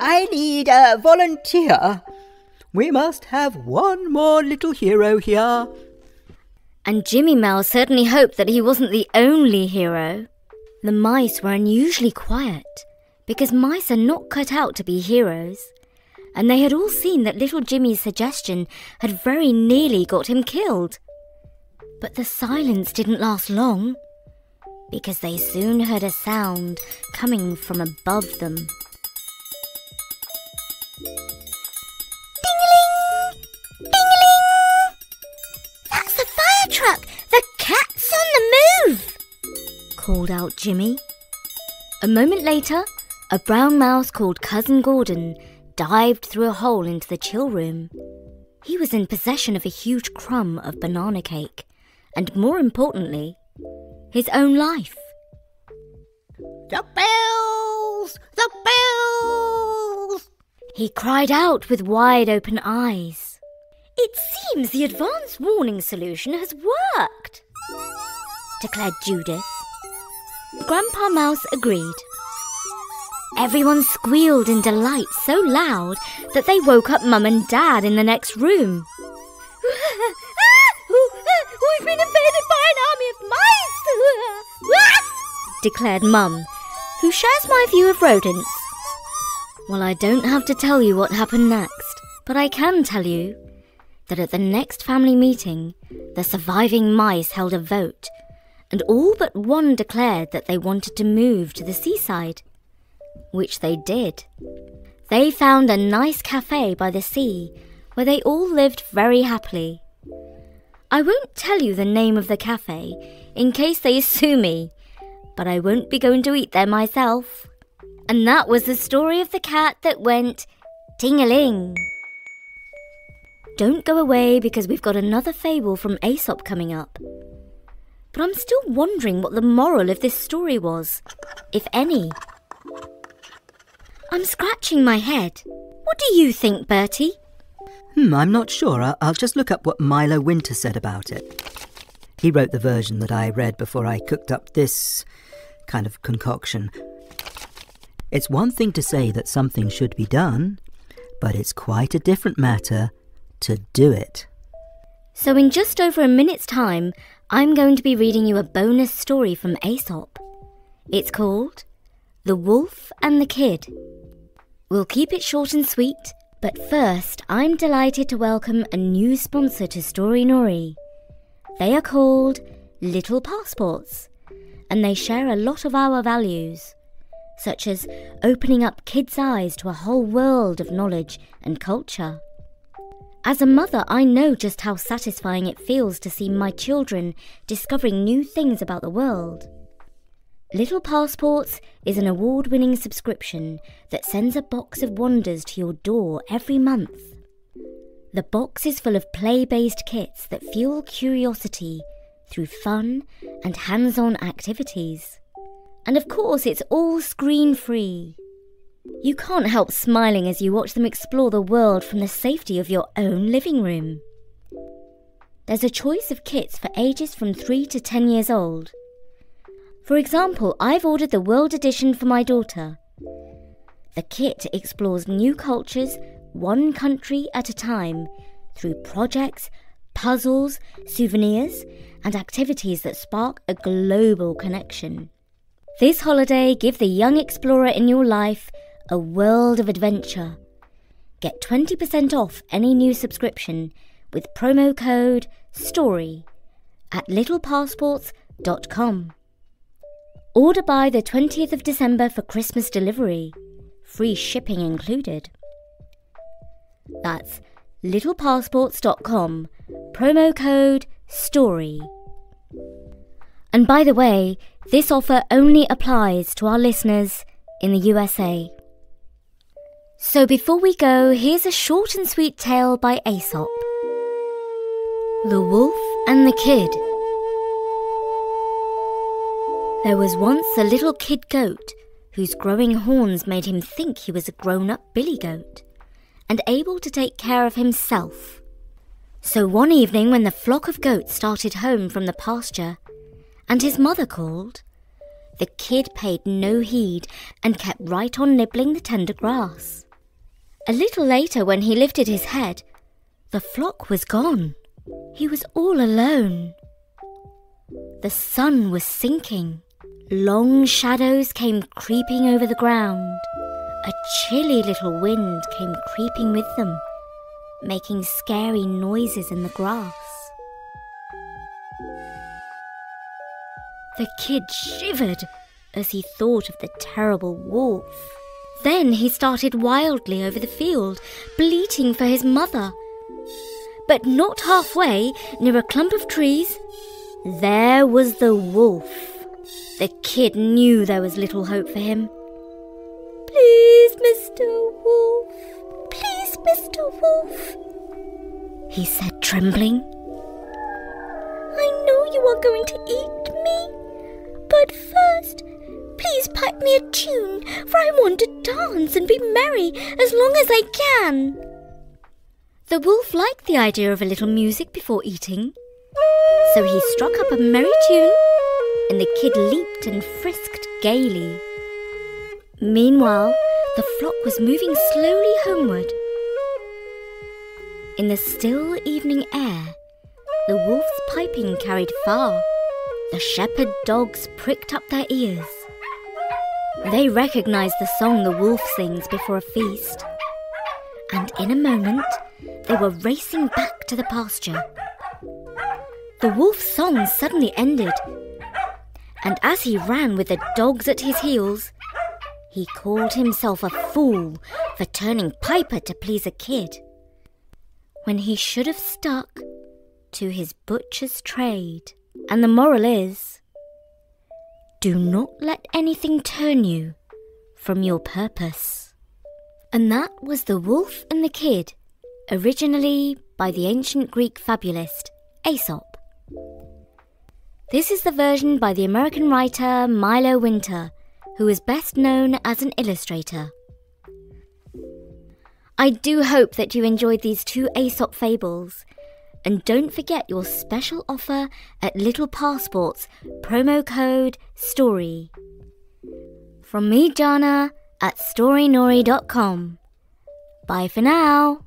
I need a volunteer. We must have one more little hero here. And Jimmy Mouse certainly hoped that he wasn't the only hero. The mice were unusually quiet, because mice are not cut out to be heroes, and they had all seen that little Jimmy's suggestion had very nearly got him killed. But the silence didn't last long, because they soon heard a sound coming from above them. Ting-a-ling! Ting-a-ling! That's the fire truck! The cat's on the move! Called out Jimmy. A moment later, a brown mouse called Cousin Gordon dived through a hole into the chill room. He was in possession of a huge crumb of banana cake, and more importantly, his own life. The bells! The bells! He cried out with wide open eyes. It seems the advanced warning solution has worked, declared Judith. Grandpa Mouse agreed. Everyone squealed in delight so loud that they woke up Mum and Dad in the next room. We've been invaded by an army of mice! declared Mum, who shares my view of rodents. Well, I don't have to tell you what happened next, but I can tell you that at the next family meeting, the surviving mice held a vote, and all but one declared that they wanted to move to the seaside, which they did. They found a nice cafe by the sea where they all lived very happily. I won't tell you the name of the cafe in case they sue me, but I won't be going to eat there myself. And that was the story of the cat that went ting-a-ling. Don't go away because we've got another fable from Aesop coming up. But I'm still wondering what the moral of this story was, if any. I'm scratching my head. What do you think, Bertie? I'm not sure. I'll just look up what Milo Winter said about it. He wrote the version that I read before I cooked up this kind of concoction. It's one thing to say that something should be done, but it's quite a different matter to do it. So in just over a minute's time, I'm going to be reading you a bonus story from Aesop. It's called The Wolf and the Kid. We'll keep it short and sweet, but first I'm delighted to welcome a new sponsor to Story Nori. They are called Little Passports, and they share a lot of our values, such as opening up kids' eyes to a whole world of knowledge and culture. As a mother, I know just how satisfying it feels to see my children discovering new things about the world. Little Passports is an award-winning subscription that sends a box of wonders to your door every month. The box is full of play-based kits that fuel curiosity through fun and hands-on activities. And of course, it's all screen-free. You can't help smiling as you watch them explore the world from the safety of your own living room. There's a choice of kits for ages from 3 to 10 years old. For example, I've ordered the World Edition for my daughter. The kit explores new cultures, one country at a time, through projects, puzzles, souvenirs, and activities that spark a global connection. This holiday, give the young explorer in your life a world of adventure. Get 20% off any new subscription with promo code STORY at littlepassports.com. Order by the 20th of December for Christmas delivery. Free shipping included. That's littlepassports.com, promo code STORY. And by the way, this offer only applies to our listeners in the USA. So before we go, here's a short and sweet tale by Aesop. The Wolf and the Kid. There was once a little kid goat whose growing horns made him think he was a grown-up billy goat and able to take care of himself. So one evening when the flock of goats started home from the pasture and his mother called, the kid paid no heed and kept right on nibbling the tender grass. A little later, when he lifted his head, the flock was gone. He was all alone. The sun was sinking. Long shadows came creeping over the ground. A chilly little wind came creeping with them, making scary noises in the grass. The kid shivered as he thought of the terrible wolf. Then he started wildly over the field, bleating for his mother. But not halfway, near a clump of trees, there was the wolf. The kid knew there was little hope for him. "Please, Mr. Wolf, please, Mr. Wolf," he said, trembling. "I know you are going to eat me, but first, please pipe me a tune, for I want to dance and be merry as long as I can." The wolf liked the idea of a little music before eating, so he struck up a merry tune, and the kid leaped and frisked gaily. Meanwhile, the flock was moving slowly homeward. In the still evening air, the wolf's piping carried far. The shepherd dogs pricked up their ears. They recognized the song the wolf sings before a feast. And in a moment, they were racing back to the pasture. The wolf's song suddenly ended, and as he ran with the dogs at his heels, he called himself a fool for turning piper to please a kid, when he should have stuck to his butcher's trade. And the moral is, do not let anything turn you from your purpose. And that was The Wolf and the Kid, originally by the ancient Greek fabulist Aesop. This is the version by the American writer Milo Winter, who is best known as an illustrator. I do hope that you enjoyed these 2 Aesop fables, and don't forget your special offer at Little Passport's promo code STORY. From me, Jana, at storynori.com. Bye for now.